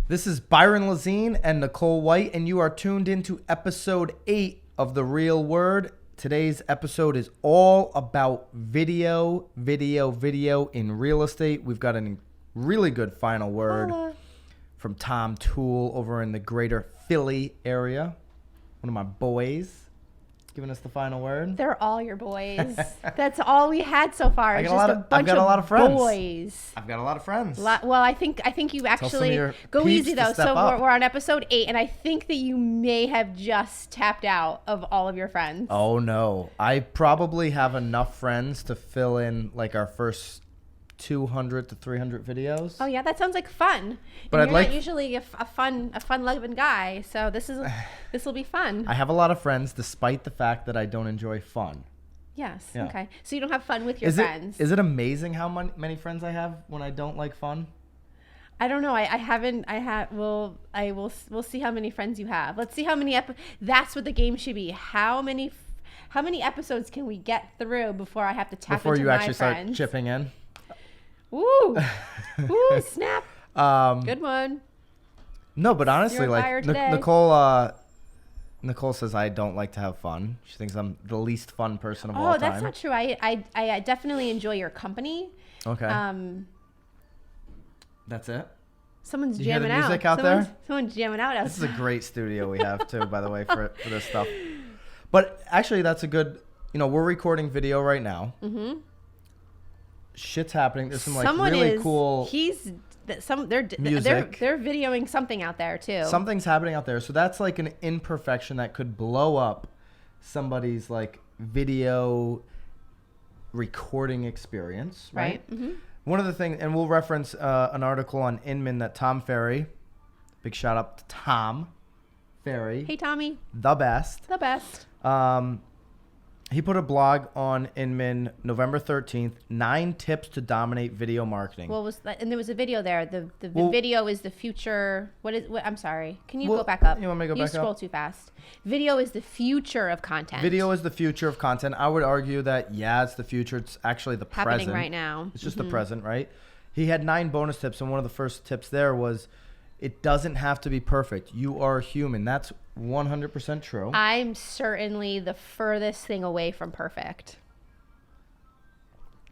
This is Byron Lazine and Nicole White, and you are tuned into episode 8 of The Real Word. Today's episode is all about video in real estate. We've got a really good final word from Tom Toole over in the greater Philly area. One of my boys giving us the final word. They're all your boys. That's all we had so far. I've got a lot of friends. Boys. I've got a lot of friends. Well, I think you actually go easy though. So we're on episode 8, and I think that you may have just tapped out of all of your friends. Oh no, I probably have enough friends to fill in like our first 200 to 300 videos. Oh yeah, that sounds like fun. But and you're not usually a fun loving guy, so this will be fun. I have a lot of friends, despite the fact that I don't enjoy fun. Yes. Yeah. Okay. So you don't have fun with your friends. Is it amazing how many friends I have when I don't like fun? I don't know. We'll see how many friends you have. Let's see how many. That's what the game should be. How many episodes can we get through before I have to tap before into you my actually friends? start chipping in? Woo! Woo! Snap! Good one. No, but honestly, You're on like fire today. Nicole says I don't like to have fun. She thinks I'm the least fun person of all time. Oh, that's not true. I definitely enjoy your company. Okay. That's it. Someone's You hear the jamming music out. out there? Someone's jamming out. This is a great studio we have too, by the way, for this stuff. But actually, that's a good. We're recording video right now. Mm-hmm. Shit's happening. There's some cool. They're music. They're videoing something out there too. Something's happening out there. So that's like an imperfection that could blow up somebody's like video recording experience, right? Mm-hmm. One of the things, and we'll reference an article on Inman that Tom Ferry, big shout out to Tom Ferry. Hey, Tommy. The best. The best. He put a blog on Inman November 13th, 9 tips to dominate video marketing. What was that? And there was a video there. The video is the future. I'm sorry. Can you go back up? You want me to go back up? You scroll too fast. Video is the future of content. Video is the future of content. I would argue that, it's the future. It's actually the present. Happening right now. It's just the present, right? He had 9 bonus tips, and one of the first tips there was, it doesn't have to be perfect. You are human. That's 100% true. I'm certainly the furthest thing away from perfect.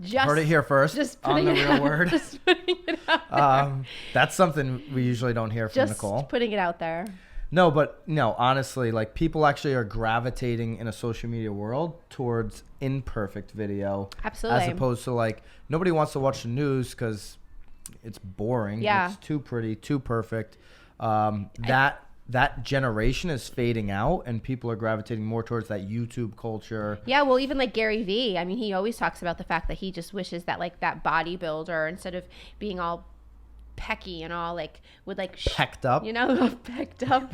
Heard it here first. Just on the real word. Just putting it out there. That's something we usually don't hear from Nicole. Just putting it out there. No, but honestly, like people actually are gravitating in a social media world towards imperfect video. Absolutely. As opposed to like nobody wants to watch the news because it's boring. Yeah. It's too pretty, too perfect. That generation is fading out, and people are gravitating more towards that YouTube culture. Yeah, well, even like Gary Vee, I mean, he always talks about the fact that he just wishes that like that bodybuilder, instead of being all pecky and all like would like pecked up, pecked up,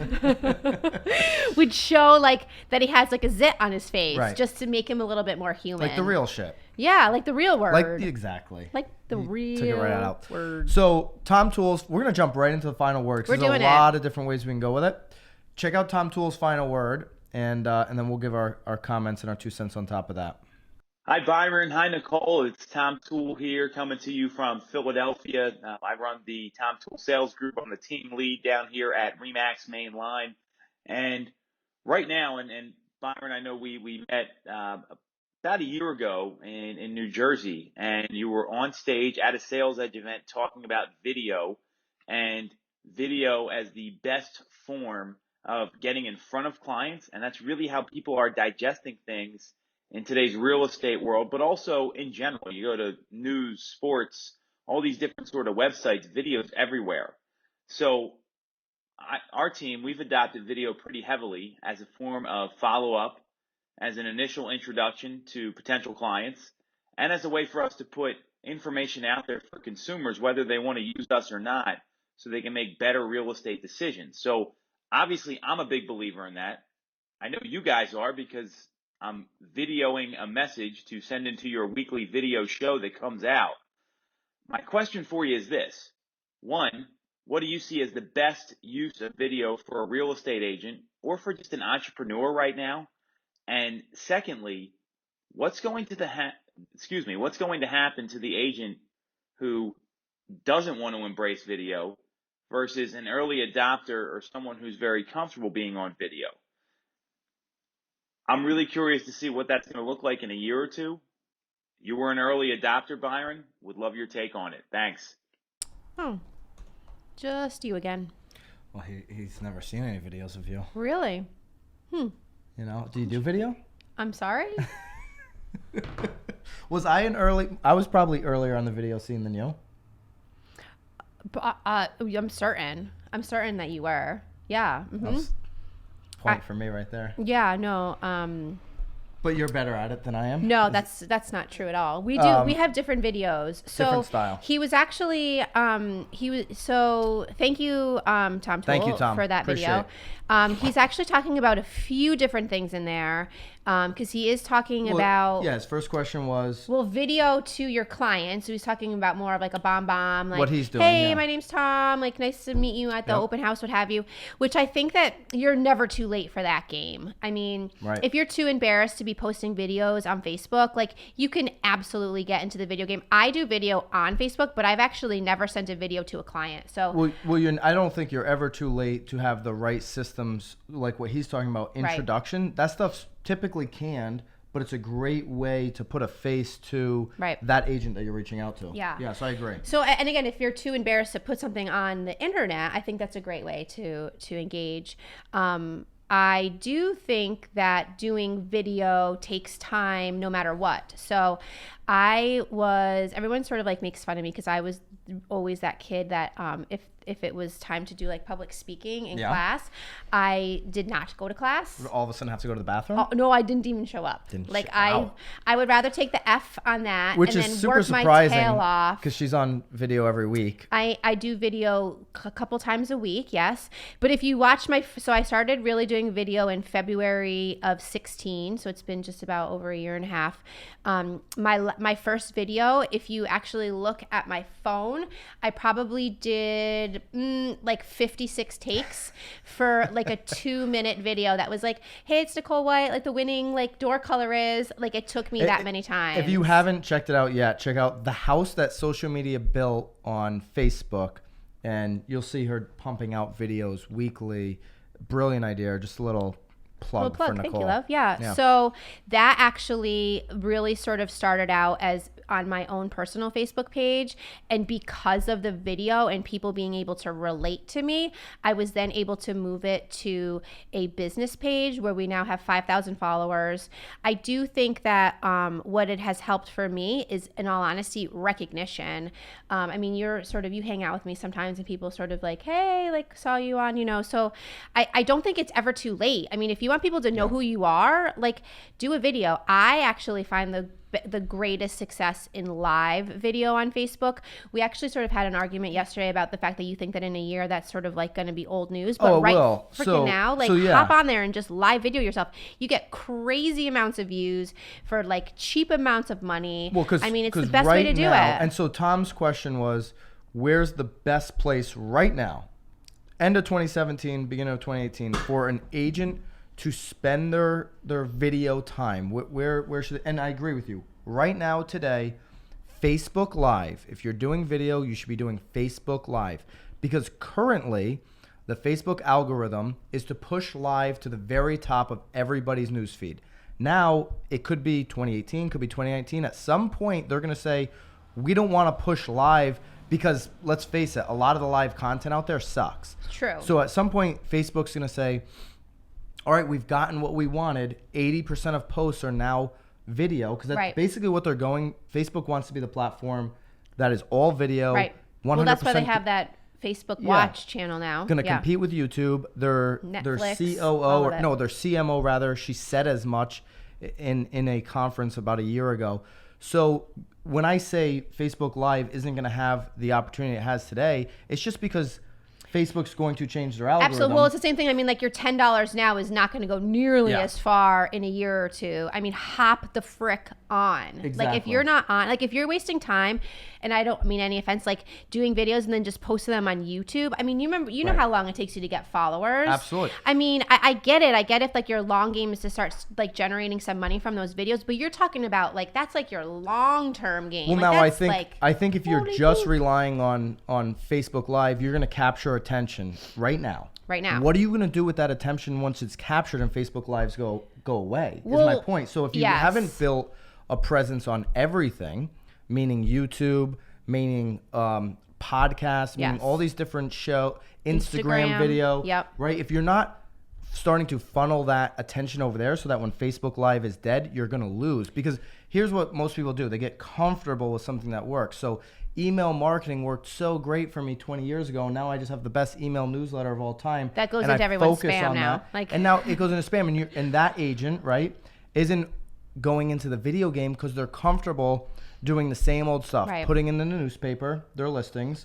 would show like that he has like a zit on his face, right, just to make him a little bit more human, like the real shit. Yeah, like the real word. Exactly. Like the real took it right out. Word. So Tom Toole's, we're going to jump right into the final word. We're doing a lot of different ways we can go with it. Check out Tom Toole's final word, and then we'll give our comments and our 2 cents on top of that. Hi, Byron. Hi, Nicole. It's Tom Toole here coming to you from Philadelphia. I run the Tom Toole sales group. I'm the team lead down here at Remax Main Line. And right now, and Byron, I know we met about a year ago in New Jersey, and you were on stage at a sales edge event talking about video and video as the best form of getting in front of clients. And that's really how people are digesting things in today's real estate world, but also in general. You go to news, sports, all these different sort of websites, videos everywhere. So our team, we've adopted video pretty heavily as a form of follow-up, as an initial introduction to potential clients, and as a way for us to put information out there for consumers, whether they want to use us or not, so they can make better real estate decisions. So obviously, I'm a big believer in that. I know you guys are, because I'm videoing a message to send into your weekly video show that comes out. My question for you is this. 1, what do you see as the best use of video for a real estate agent or for just an entrepreneur right now? And secondly, what's going to happen to the agent who doesn't want to embrace video, versus an early adopter or someone who's very comfortable being on video. I'm really curious to see what that's going to look like in a year or two. You were an early adopter, Byron. Would love your take on it. Thanks. Oh, just you again. Well, he's never seen any videos of you. Really? You know, do you do video? I'm sorry? I was probably earlier on the video scene than you. I'm certain. I'm certain that you were. Yeah. That's point for me right there. Yeah, no. But you're better at it than I am. No, that's not true at all. We we have different videos. So different style. He was actually so thank you Tom Toole, Thank you, Tom. for that Appreciate video. He's actually talking about a few different things in there. Because he is talking about his first question was video to your clients. So he's talking about more of like a bomb, like what he's doing. Hey, yeah. my name's Tom. Like, nice to meet you at the open house, what have you. Which I think that you're never too late for that game. I mean, if you're too embarrassed to be posting videos on Facebook, like you can absolutely get into the video game. I do video on Facebook, but I've actually never sent a video to a client. So I don't think you're ever too late to have the right systems, like what he's talking about. Introduction. That stuff's typically canned, but it's a great way to put a face to that agent that you're reaching out to. Yeah, so I agree. So, and again, if you're too embarrassed to put something on the internet, I think that's a great way to engage. I do think that doing video takes time no matter what. So everyone sort of like makes fun of me because I was always that kid that if it was time to do like public speaking in class, I did not go to class. All of a sudden have to go to the bathroom? Oh, no, I didn't even show up. I would rather take the F on that Which and is then super work my surprising tail off. Because she's on video every week. I do video a couple times a week, yes. But if you watch so I started really doing video in February of 16, so it's been just about over a year and a half. My first video, if you actually look at my phone, I probably did like 56 takes for like a 2-minute video that was like, hey, it's Nicole White, like the winning like door color is, like it took me that many times. If you haven't checked it out yet, check out the house that social media built on Facebook, and you'll see her pumping out videos weekly. Brilliant idea. Just a little plug for Nicole. Thank you, love. Yeah. So that actually really sort of started out as on my own personal Facebook page. And because of the video and people being able to relate to me, I was then able to move it to a business page where we now have 5,000 followers. I do think that what it has helped for me is, in all honesty, recognition. I mean, you hang out with me sometimes and people sort of like, hey, like saw you on, so I don't think it's ever too late. I mean, if you want people to know who you are, like do a video. I actually find the greatest success in live video on Facebook. We actually sort of had an argument yesterday about the fact that you think that in a year that's sort of like going to be old news, but now, hop on there and just live video yourself. You get crazy amounts of views for like cheap amounts of money. Well, I mean, it's the best way to do it. And so Tom's question was, where's the best place right now, end of 2017, beginning of 2018, for an agent to spend their video time? Where should and I agree with you. Right now, today, Facebook Live. If you're doing video, you should be doing Facebook Live, because currently the Facebook algorithm is to push live to the very top of everybody's newsfeed. Now, it could be 2018, could be 2019. At some point, they're going to say, we don't want to push live because, let's face it, a lot of the live content out there sucks. True. So at some point, Facebook's going to say, all right, we've gotten what we wanted. 80% of posts are now video, because that's basically what they're going. Facebook wants to be the platform that is all video. Right. 100%. Well, that's why they have that Facebook Watch channel now. Going to compete with YouTube. Their COO, their CMO rather, she said as much in a conference about a year ago. So when I say Facebook Live isn't going to have the opportunity it has today, it's just because Facebook's going to change their algorithm. Absolutely. Well, it's the same thing. I mean, like your $10 now is not going to go nearly as far in a year or two. I mean, hop the frick on. Exactly. Like if you're not on, like if you're wasting time, and I don't mean any offense, like doing videos and then just posting them on YouTube. I mean, you know how long it takes you to get followers. Absolutely. I mean, I get it. I get if like your long game is to start like generating some money from those videos, but you're talking about like that's like your long-term game. Well, like, now I think if you're just relying on Facebook Live, you're going to capture attention right now. Right now. What are you going to do with that attention once it's captured and Facebook Lives go away? Well, is my point. So if you haven't built a presence on everything, meaning YouTube, meaning podcasts, meaning all these different Instagram video, right? If you're not starting to funnel that attention over there so that when Facebook Live is dead, you're going to lose. Because here's what most people do. They get comfortable with something that works. So email marketing worked so great for me 20 years ago, and now I just have the best email newsletter of all time. That goes into everyone's spam now. And now it goes into spam, and that agent, right, isn't going into the video game because they're comfortable doing the same old stuff, putting in the newspaper, their listings,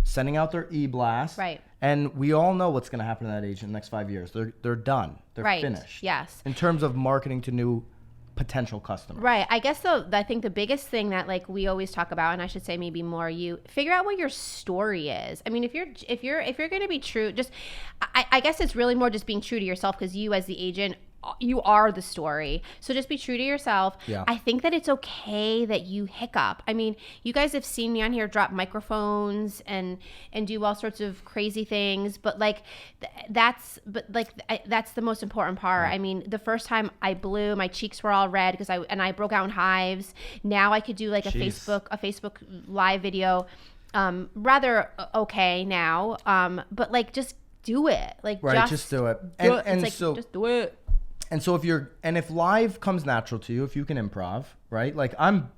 sending out their e-blast. And we all know what's going to happen to that agent in the next 5 years. They're done. They're finished. Yes. In terms of marketing to new potential customers. Right. I guess I think the biggest thing that like we always talk about, and I should say maybe more, you figure out what your story is. I mean, if you're going to be true, just I guess it's really more just being true to yourself, because you as the agent, you are the story. So just be true to yourself. Yeah. I think that it's okay that you hiccup. I mean, you guys have seen me on here drop microphones and do all sorts of crazy things, but that's the most important part. Right. I mean, the first time I blew, my cheeks were all red because I broke out in hives. Now I could do like a Facebook Live video, rather okay now. But like just do it. Like just do it. Just do it. And so if live comes natural to you, if you can improv, right? Like I'm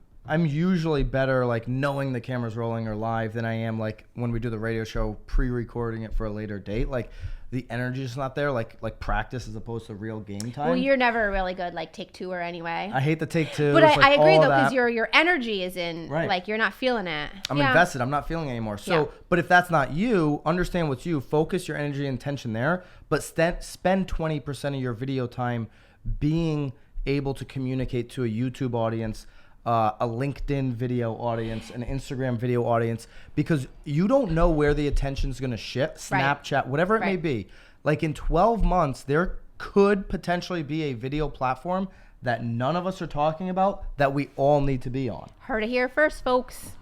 usually better like knowing the camera's rolling or live than I am like when we do the radio show, pre-recording it for a later date. Like the energy is not there, like practice as opposed to real game time. Well, you're never really good like take two anyway. I hate the take two. But I agree though, because your energy is in like you're not feeling it. I'm invested. I'm not feeling it anymore. So, but if that's not you, understand what's you. Focus your energy and attention there. But spend 20% of your video time being able to communicate to a YouTube audience, a LinkedIn video audience, an Instagram video audience, because you don't know where the attention's going to shift, Snapchat, whatever it may be. Like in 12 months, there could potentially be a video platform that none of us are talking about that we all need to be on. Heard it here first, folks.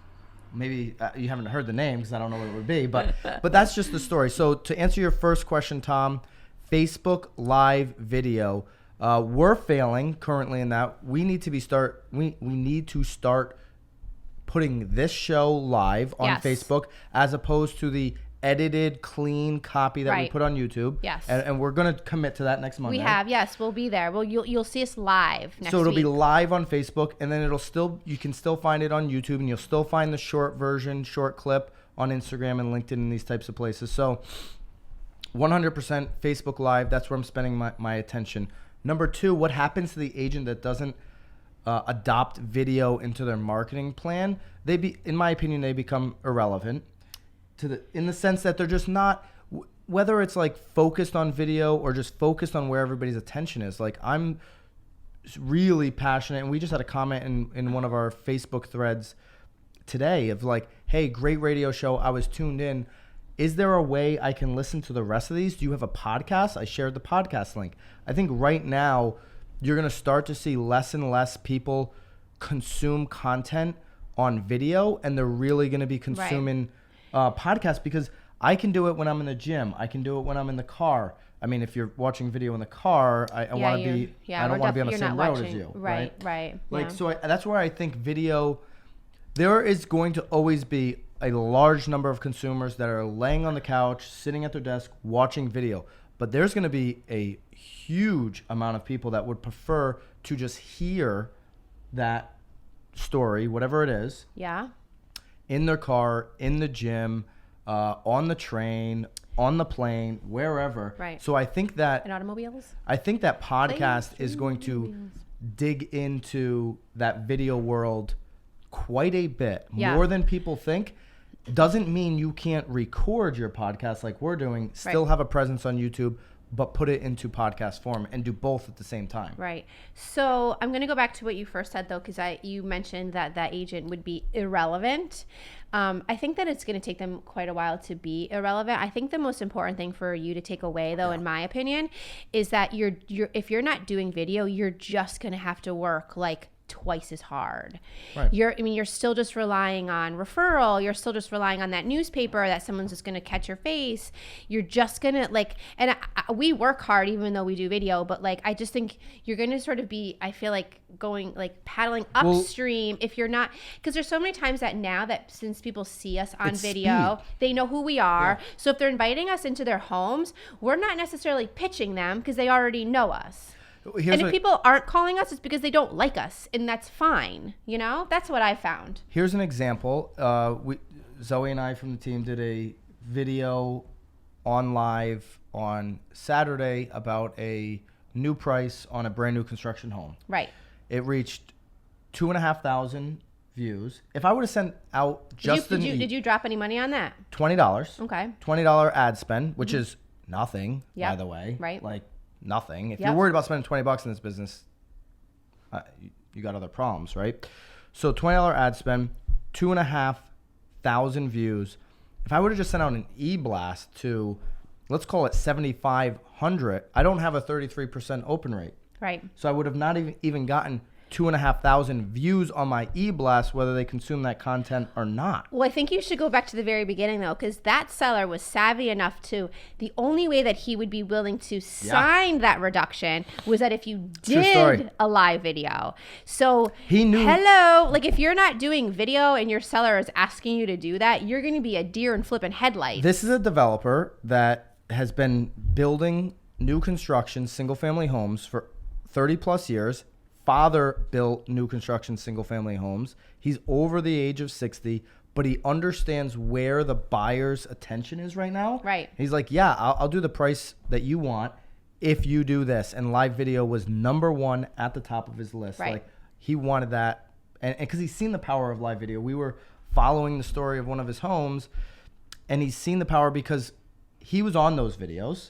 Maybe you haven't heard the name because I don't know what it would be, but that's just the story. So to answer your first question, Tom, Facebook Live video, we're failing currently in that. We need to start putting this show live on Facebook as opposed to the edited, clean copy that we put on YouTube. Yes. And we're going to commit to that next Monday. We have, yes. We'll be there. Well, you'll see us live next week. So it'll be live on Facebook, and then you can still find it on YouTube, and you'll still find the short version, short clip on Instagram and LinkedIn and these types of places. So 100% Facebook Live, that's where I'm spending my attention. Number two, what happens to the agent that doesn't adopt video into their marketing plan? In my opinion, they become irrelevant in the sense that they're just not, whether it's like focused on video or just focused on where everybody's attention is. Like I'm really passionate, and we just had a comment in one of our Facebook threads today of like, hey, great radio show. I was tuned in. Is there a way I can listen to the rest of these? Do you have a podcast? I shared the podcast link. I think right now you're going to start to see less and less people consume content on video, and they're really going to be consuming podcasts, because I can do it when I'm in the gym. I can do it when I'm in the car. I mean, if you're watching video in the car, I want to be. I don't want to be on the same road as you. Right. Like so, that's where I think video. There is going to always be a large number of consumers that are laying on the couch, sitting at their desk, watching video. But there's going to be a huge amount of people that would prefer to just hear that story, whatever it is. Yeah. In their car, in the gym, on the train, on the plane, wherever. Right. So I think that in automobiles. I think that podcast is going to dig into that video world quite a bit, more than people think. Doesn't mean you can't record your podcast like we're doing, still have a presence on YouTube, but put it into podcast form and do both at the same time. Right. So I'm going to go back to what you first said, though, because you mentioned that agent would be irrelevant. I think that it's going to take them quite a while to be irrelevant. I think the most important thing for you to take away, though, in my opinion, is that if you're not doing video, you're just going to have to work like twice as hard. Right. You're still just relying on referral. You're still just relying on that newspaper that someone's just going to catch your face. You're just going to we work hard even though we do video, but like, I just think you're going to sort of be, I feel like going like paddling upstream if you're not, because there's so many times that now that since people see us on video, they know who we are. Yeah. So if they're inviting us into their homes, we're not necessarily pitching them because they already know us. And if people aren't calling us, it's because they don't like us, and that's fine. You know, that's what I found. Here's an example. Zoe and I from the team did a video on live on Saturday about a new price on a brand new construction home. Right. It reached 2,500 views. If I would have sent out did you drop any money on that? $20. Okay. $20 ad spend, which is nothing, by the way. Right. Like nothing. If you're worried about spending $20 in this business, you got other problems, right? So $20 ad spend, 2,500 views. If I would have just sent out an e-blast to, let's call it 7,500, I don't have a 33% open rate. Right. So I would have not even gotten 2,500 views on my e-blast, whether they consume that content or not. Well, I think you should go back to the very beginning, though, because that seller was savvy enough to, the only way that he would be willing to sign that reduction was that if you did a live video. So he knew. Hello, like if you're not doing video and your seller is asking you to do that, you're going to be a deer in flipping headlights. This is a developer that has been building new construction, single family homes for 30 plus years. Father built new construction single family homes. He's over the age of 60, but he understands where the buyer's attention is right now. Right. He's like, yeah, I'll do the price that you want if you do this. And live video was number one at the top of his list. Right. Like he wanted that. And because he's seen the power of live video. We were following the story of one of his homes, and he's seen the power because he was on those videos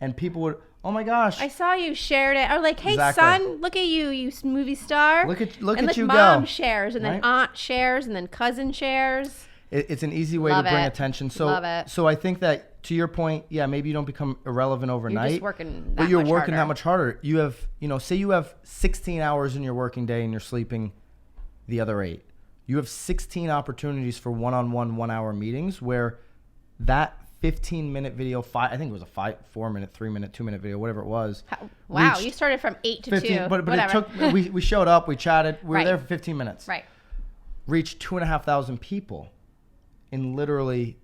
and people would, oh my gosh, I saw you shared it. Or like, hey, Exactly. son, look at you movie star. Look at like you mom go. shares, and then Right? aunt shares, and then cousin shares. It's an easy way Love to bring it. attention. So, Love it. so I think that to your point, yeah, maybe you don't become irrelevant overnight. You're just working that but you're much working harder. that much harder. You have, say you have 16 hours in your working day and you're sleeping the other 8. You have 16 opportunities for one-on-one 1-hour meetings where that 15-minute video, I think it was a 4-minute, 3-minute, 2-minute video, whatever it was. Wow, you started from 8 to 15, 2. but Whatever. it took, we showed up, we chatted, we were Right. there for 15 minutes. Right. Reached 2,500 people in literally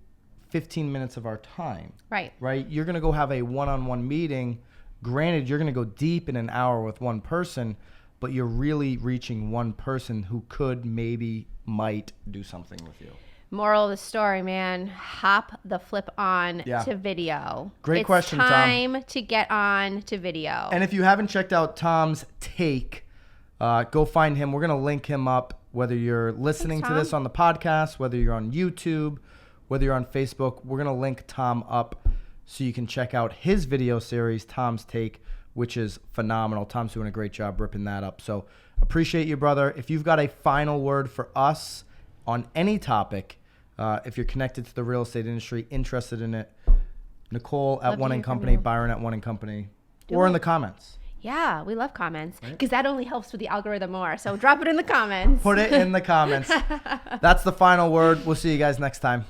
15 minutes of our time. Right. Right? You're going to go have a one-on-one meeting. Granted, you're going to go deep in an hour with one person, but you're really reaching one person who could, maybe, might do something with you. Moral of the story, man, hop the flip on Yeah. to video. Great question, Tom. Tom. It's time to get on to video. And if you haven't checked out Tom's take, go find him. We're going to link him up, whether you're listening Thanks, to this Tom. on the podcast, whether you're on YouTube, whether you're on Facebook. We're going to link Tom up so you can check out his video series, Tom's Take, which is phenomenal. Tom's doing a great job ripping that up. So appreciate you, brother. If you've got a final word for us on any topic, if you're connected to the real estate industry, interested in it, Nicole at Love to One hear and from Company, you. Byron at One and Company, Do or it. in the comments. Yeah, we love comments because that only helps with the algorithm more. So drop it in the comments. Put it in the comments. That's the final word. We'll see you guys next time.